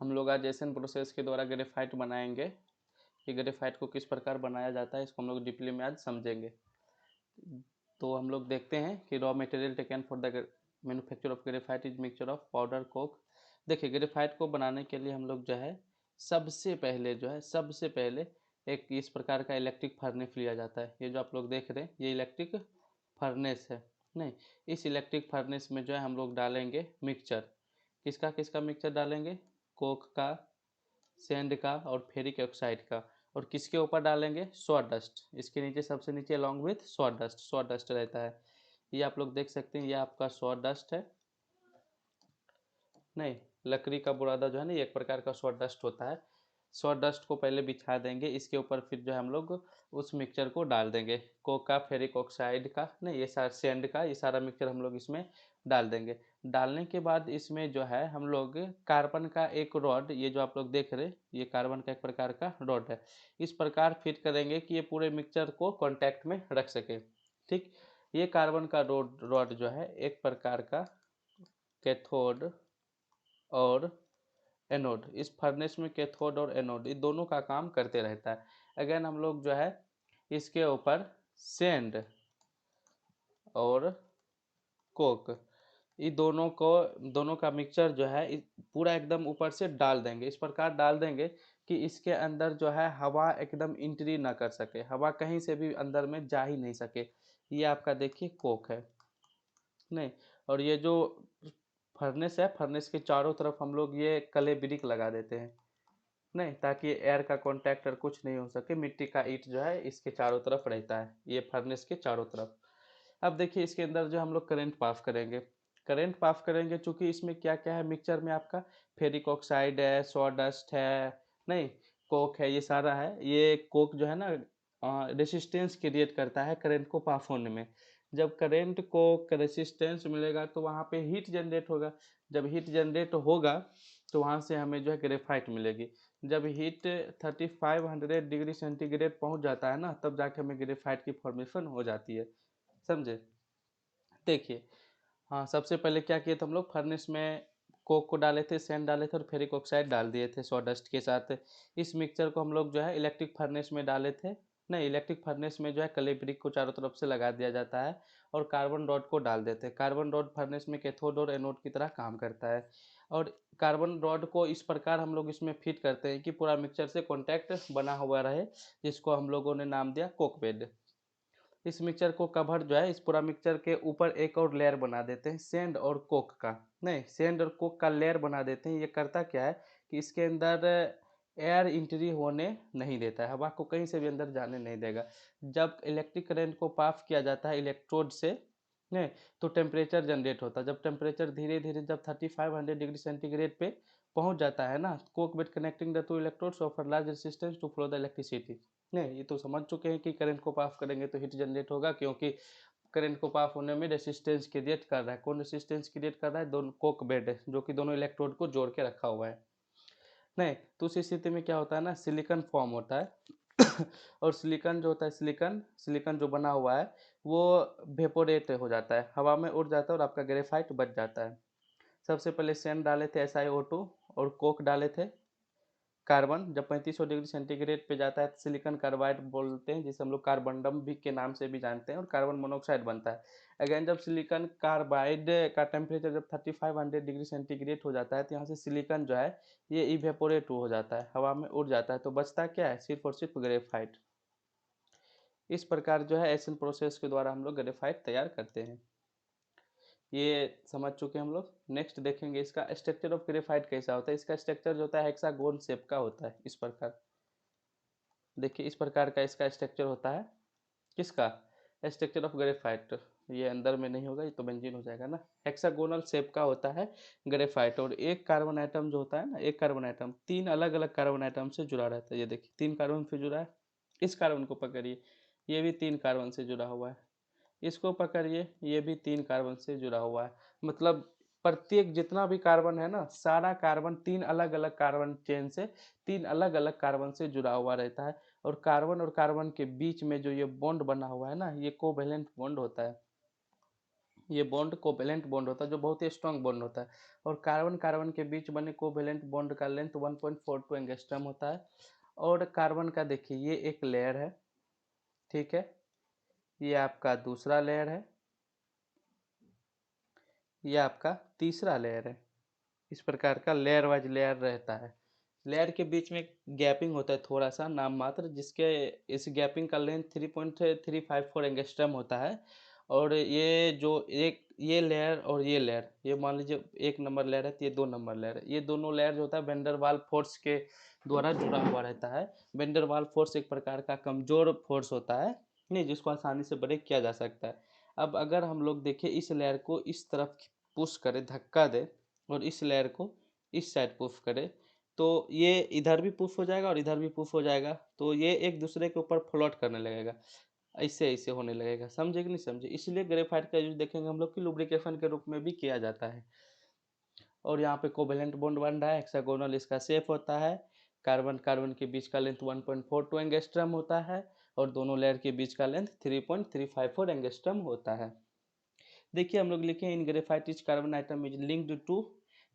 हम लोग आज एशियन प्रोसेस के द्वारा ग्रेफाइट बनाएंगे। कि ग्रेफाइट को किस प्रकार बनाया जाता है इसको हम लोग डीपली में आज समझेंगे। तो हम लोग देखते हैं कि raw material taken for the manufacture of graphite is mixture of powder Coke. देखिए ग्रेफाइट को बनाने के लिए हम लोग जो है सबसे पहले एक इस प्रकार का इलेक्ट्रिक फर्नेस लिया जाता है। ये जो आप लोग देख रहे हैं ये इलेक्ट्रिक फर्नेस है। नहीं, इस इलेक्ट्रिक फर्नेस में जो है हम लोग डालेंगे मिक्सचर। किसका किसका मिक्सचर डालेंगे? कोक का, सैंड का और फेरिक ऑक्साइड का। और किसके ऊपर डालेंगे? सॉडस्ट। इसके नीचे सबसे नीचे अलॉन्ग विथ सॉडस्ट रहता है। ये आप लोग देख सकते हैं, ये आपका सॉडस्ट है। नहीं, लकड़ी का बुरादा जो है ना, ये एक प्रकार का सॉडस्ट होता है। सॉडस्ट को पहले बिछा देंगे, इसके ऊपर फिर जो है हम लोग उस मिक्सचर को डाल देंगे। कोक का, फेरिक ऑक्साइड का, नहीं ये सारा सैंड का, ये सारा मिक्सचर हम लोग इसमें डाल देंगे। डालने के बाद इसमें जो है हम लोग कार्बन का एक रॉड, ये जो आप लोग देख रहे हैं ये कार्बन का एक प्रकार का रॉड है, इस प्रकार फिट करेंगे कि ये पूरे मिक्सचर को कॉन्टैक्ट में रख सके। ठीक, ये कार्बन का रॉड जो है एक प्रकार का कैथोड और एनोड, इस फर्नेस में कैथोड और एनोड ये दोनों का काम करते रहता है। अगेन हम लोग जो है इसके ऊपर सैंड और कोक, ये दोनों का मिक्सचर जो है पूरा एकदम ऊपर से डाल देंगे। इस प्रकार डाल देंगे कि इसके अंदर जो है हवा एकदम इंट्री ना कर सके, हवा कहीं से भी अंदर में जा ही नहीं सके। ये आपका देखिए कोक है। नहीं, और ये जो फर्नेस है, फर्नेस के चारों तरफ हम लोग ये कले ब्रिक लगा देते हैं। नहीं, ताकि एयर का कॉन्टैक्ट और कुछ नहीं हो सके। मिट्टी का ईंट जो है इसके चारों तरफ रहता है, ये फर्नेस के चारों तरफ। अब देखिए इसके अंदर जो हम लोग करंट पास करेंगे। करंट पास करेंगे चूंकि इसमें क्या क्या है मिक्सचर में, आपका फेरिक ऑक्साइड है, सॉडस्ट है, नहीं कोक है, ये सारा है। ये कोक जो है ना रेसिस्टेंस क्रिएट करता है करंट को पास होने में। जब करंट को रेसिस्टेंस मिलेगा तो वहाँ पे हीट जनरेट होगा। जब हीट जनरेट होगा तो वहाँ से हमें जो है ग्रेफाइट मिलेगी। जब हीट 3500 डिग्री सेंटीग्रेड पहुँच जाता है ना, तब जाके हमें ग्रेफाइट की फॉर्मेशन हो जाती है। समझे? देखिए, हाँ सबसे पहले क्या किए थे हम लोग, फर्नेस में कोक को डाले थे, सैंड डाले थे और फेरिक ऑक्साइड डाल दिए थे सॉडस्ट के साथ। इस मिक्सचर को हम लोग जो है इलेक्ट्रिक फर्नेस में डाले थे। नहीं, इलेक्ट्रिक फर्नेस में जो है कले ब्रिक को चारों तरफ से लगा दिया जाता है और कार्बन रॉड को डाल देते हैं। कार्बन रॉड फर्नेस में कैथोड और एनोड की तरह काम करता है। और कार्बन रॉड को इस प्रकार हम लोग इसमें फिट करते हैं कि पूरा मिक्सचर से कॉन्टैक्ट बना हुआ रहे, जिसको हम लोगों ने नाम दिया कोक बेड। इस मिक्सचर को कवर जो है, इस पूरा मिक्सचर के ऊपर एक और लेयर बना देते हैं सैंड और कोक का। नहीं, सैंड और कोक का लेयर बना देते हैं। ये करता क्या है कि इसके अंदर एयर इंट्री होने नहीं देता है, हवा को कहीं से भी अंदर जाने नहीं देगा। जब इलेक्ट्रिक करंट को पास किया जाता है इलेक्ट्रोड से, नहीं तो टेम्परेचर जनरेट होता है। जब टेम्परेचर धीरे धीरे जब 3500 डिग्री सेंटीग्रेड पे पहुंच जाता है ना, coke bed connecting the two electrodes offer large resistance to flow the electricity. नहीं, ये तो समझ चुके हैं कि करंट को पास करेंगे तो हीट जनरेट होगा, क्योंकि करंट को पास होने में रेसिस्टेंस क्रिएट कर रहा है। कौन रेसिस्टेंस क्रिएट कर रहा है? दोनों कोक बेड है, जो कि दोनों इलेक्ट्रोड को जोड़ के रखा हुआ है। नहीं तो उस स्थिति में क्या होता है ना, सिलिकॉन फॉर्म होता है और सिलिकॉन जो होता है, सिलिकॉन सिलिकॉन जो बना हुआ है वो वेपोरेट हो जाता है, हवा में उड़ जाता है और आपका ग्रेफाइट बच जाता है। सबसे पहले सैंड डाले थे SiO2 और कोक डाले थे कार्बन। जब 3500 डिग्री सेंटीग्रेड पे जाता है तो सिलिकॉन कार्बाइड बोलते हैं, जिसे हम लोग कार्बनडम भी के नाम से भी जानते हैं, और कार्बन मोनोऑक्साइड बनता है। अगेन जब सिलिकॉन कार्बाइड का टेम्परेचर जब 3500 डिग्री सेंटीग्रेड हो जाता है तो यहाँ से सिलिकॉन जो है ये इवेपोरेट हो जाता है, हवा में उड़ जाता है। तो बचता क्या है? सिर्फ और सिर्फ ग्रेफाइट। इस प्रकार जो है एसिन प्रोसेस के द्वारा हम लोग ग्रेफाइट तैयार करते हैं। ये समझ चुके हैं हम लोग। नेक्स्ट देखेंगे इसका स्ट्रक्चर ऑफ ग्रेफाइट कैसा होता है। इसका स्ट्रक्चर जो होता है हेक्सागोन शेप का होता है, इस प्रकार। देखिए इस प्रकार का इसका स्ट्रक्चर होता है। किसका? Structure of graphite. ये अंदर में नहीं होगा, ये तो बेंजीन हो जाएगा ना। हेक्सागोनल शेप का होता है ग्रेफाइट। और एक कार्बन आइटम जो होता है ना, एक कार्बन आइटम तीन अलग अलग कार्बन आइटम से जुड़ा रहता है। ये देखिए 3 कार्बन से जुड़ा है। इस कार्बन को पकड़िए, ये भी 3 कार्बन से जुड़ा हुआ है। इसको पकड़िए, ये भी 3 कार्बन से जुड़ा हुआ है। मतलब प्रत्येक जितना भी कार्बन है ना, सारा कार्बन 3 अलग अलग कार्बन चेन से 3 अलग अलग कार्बन से जुड़ा हुआ रहता है। और कार्बन के बीच में जो ये बॉन्ड बना हुआ है ना, ये कोवेलेंट बॉन्ड होता है। ये बॉन्ड कोवेलेंट बॉन्ड होता है जो बहुत ही स्ट्रांग बॉन्ड होता है। और कार्बन कार्बन के बीच बने कोवेलेंट बॉन्ड का लेंथ 1.42 एंगस्ट्रम होता है। और कार्बन का देखिए ये एक लेयर है, ठीक है, ये आपका दूसरा लेयर है, ये आपका तीसरा लेयर है। इस प्रकार का लेयर वाइज लेयर रहता है। लेयर के बीच में गैपिंग होता है थोड़ा सा नाम मात्र, जिसके इस गैपिंग का लेंथ 3.354 एंगस्ट्रम होता है। और ये जो एक ये लेयर और ये लेयर, ये मान लीजिए एक नंबर लेयर है तो ये 2 नंबर लेयर है, ये दोनों लेयर जो होता है वेंडरवाल फोर्स के द्वारा जुड़ा हुआ रहता है। वेंडरवाल फोर्स एक प्रकार का कमजोर फोर्स होता है, नहीं, जिसको आसानी से ब्रेक किया जा सकता है। अब अगर हम लोग देखें इस लेयर को इस तरफ पुश करें, धक्का दे, और इस लेयर को इस साइड पुश करें, तो ये इधर भी पुश हो जाएगा और इधर भी पुश हो जाएगा, तो ये एक दूसरे के ऊपर फ्लोट करने लगेगा, ऐसे ऐसे होने लगेगा। समझे कि नहीं समझे? इसलिए ग्रेफाइट का यूज देखेंगे हम लोग कि लुब्रिकेशन के रूप में भी किया जाता है। और यहाँ पे कोवेलेंट बॉन्ड बन रहा है, हेक्सागोनल इसका शेप होता है। कार्बन कार्बन के बीच का लेंथ 1.42 एंगस्ट्रम होता है और दोनों लेयर के बीच का लेंथ 3.354 एंगस्ट्रम होता है। देखिए हम लोग लिखे in graphite each carbon atom is linked to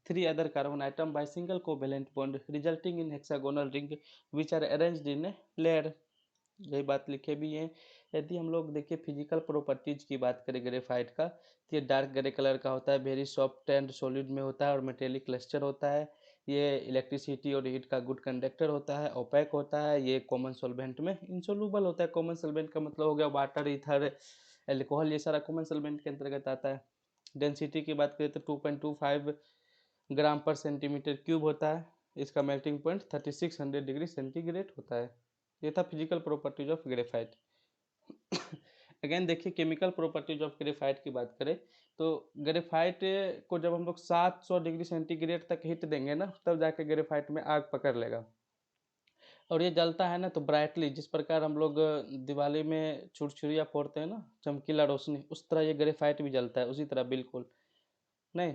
3 other carbon atom by single covalent bond resulting in hexagonal ring which are arranged in a layer। यही बात लिखे भी है। यदि हम लोग देखिए फिजिकल प्रॉपर्टीज की बात करें ग्रेफाइट का, तो ये डार्क ग्रे कलर का होता है, वेरी सॉफ्ट एंड सॉलिड में होता है और मेटेलिक क्लस्टर होता है। ये इलेक्ट्रिसिटी और हीट का गुड कंडक्टर होता है, ओपेक होता है, ये कॉमन सॉल्वेंट में इंसोल्यूबल होता है। कॉमन सॉल्वेंट का मतलब हो गया वाटर, ईथर, एल्कोहल, ये सारा कॉमन सॉल्वेंट के अंतर्गत आता है। डेंसिटी की बात करें तो 2.25 ग्राम पर सेंटीमीटर क्यूब होता है। इसका मेल्टिंग पॉइंट 3600 डिग्री सेंटीग्रेड होता है। ये था physical properties of graphite. Again देखिए केमिकल प्रॉपर्टीज ऑफ ग्रेफाइट की बात करें तो ग्रेफाइट को जब हम लोग 700 डिग्री सेंटीग्रेड तक हीट देंगे ना, तब जाके ग्रेफाइट में आग पकड़ लेगा। और ये जलता है ना तो ब्राइटली, जिस प्रकार हम लोग दिवाली में छुरछुरिया फोड़ते हैं ना, चमकीला रोशनी, उस तरह ये ग्रेफाइट भी जलता है, उसी तरह बिल्कुल नहीं।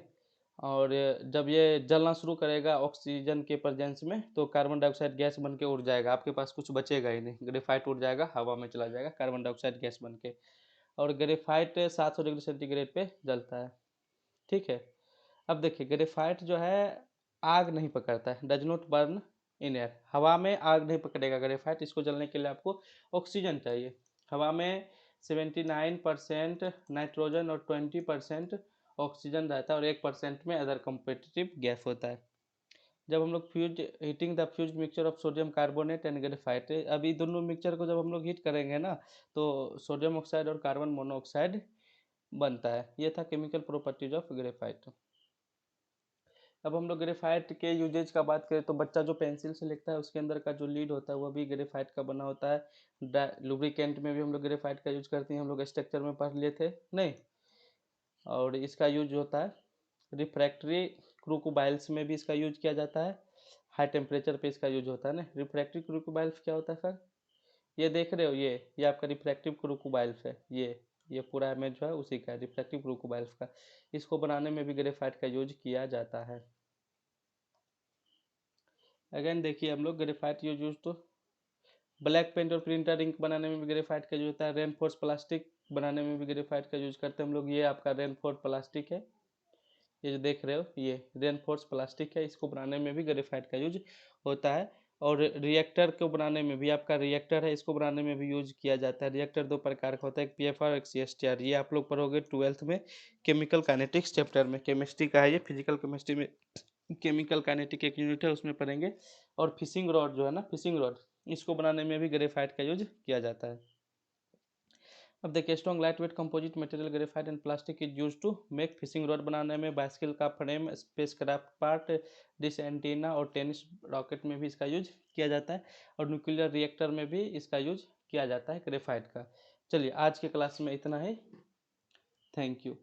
और जब ये जलना शुरू करेगा ऑक्सीजन के प्रेजेंस में, तो कार्बन डाइऑक्साइड गैस बन के उड़ जाएगा, आपके पास कुछ बचेगा ही नहीं, ग्रेफाइट उड़ जाएगा, हवा में चला जाएगा कार्बन डाइऑक्साइड गैस बन के। और ग्रेफाइट 700 डिग्री सेंटीग्रेड पे जलता है, ठीक है। अब देखिए ग्रेफाइट जो है आग नहीं पकड़ता है, does not burn in air, हवा में आग नहीं पकड़ेगा ग्रेफाइट। इसको जलने के लिए आपको ऑक्सीजन चाहिए। हवा में 79% नाइट्रोजन और 20% ऑक्सीजन रहता है और 1% में अदर कम्पिटिटिव गैस होता है। जब हम लोग fuse heating the fuse mixture of sodium carbonate and graphite, अभी दोनों मिक्सचर को जब हम लोग हीट करेंगे ना, तो सोडियम ऑक्साइड और कार्बन मोनोऑक्साइड बनता है। ये था केमिकल प्रॉपर्टीज ऑफ ग्रेफाइट। अब हम लोग ग्रेफाइट के यूजेज का बात करें तो बच्चा जो पेंसिल से लिखता है उसके अंदर का जो लीड होता है वो भी ग्रेफाइट का बना होता है। लुब्रिकेंट में भी हम लोग ग्रेफाइट का यूज करते हैं, हम लोग स्ट्रक्चर में पढ़ लिए थे नहीं। और इसका यूज होता है रिफ्रैक्टरी क्रूकोबाइल्स में भी इसका यूज किया जाता है। हाई टेम्परेचर पे इसका यूज होता है ना। रिफ्रैक्टरी क्रूकोबाइल्स क्या होता है सर? ये देख रहे हो, ये आपका रिफ्रैक्टिव क्रूकोबाइल्स है, ये पूरा इमेज जो है उसी का रिफ्रैक्टिव क्रूकोबाइल्स का। इसको बनाने में भी ग्रेफाइट का यूज किया जाता है। अगेन देखिए हम लोग ग्रेफाइट यूज तो ब्लैक पेंट और प्रिंटर इंक बनाने में भी ग्रेफाइट का यूज होता है। रेनफोर्स प्लास्टिक बनाने में भी ग्रेफाइट का यूज करते हैं हम लोग। ये आपका रेनफोर्स प्लास्टिक है, ये जो देख रहे हो ये रेनफोर्स प्लास्टिक है, इसको बनाने में भी ग्रेफाइट का यूज होता है। और रिएक्टर को बनाने में भी, आपका रिएक्टर है, इसको बनाने में भी यूज किया जाता है। रिएक्टर 2 प्रकार का होता है, एक पीएफआर और एक सीएसटीआर। ये आप लोग पढ़ोगे 12th में केमिकल काइनेटिक्स चैप्टर में, केमिस्ट्री का है ये, फिजिकल केमिस्ट्री में केमिकल काइनेटिक एक यूनिट है उसमें पढ़ेंगे। और फिशिंग रॉड जो है ना, फिशिंग रॉड, इसको बनाने में भी ग्रेफाइट का यूज किया जाता है। अब देखिए strong light weight composite material graphite and plastic is use to make fishing rod बनाने में, बाइसिकल का frame, spacecraft part, dish antenna और टेनिस रॉकेट में भी इसका यूज किया जाता है। और न्यूक्लियर रिएक्टर में भी इसका यूज किया जाता है ग्रेफाइट का। चलिए आज के क्लास में इतना ही। Thank you.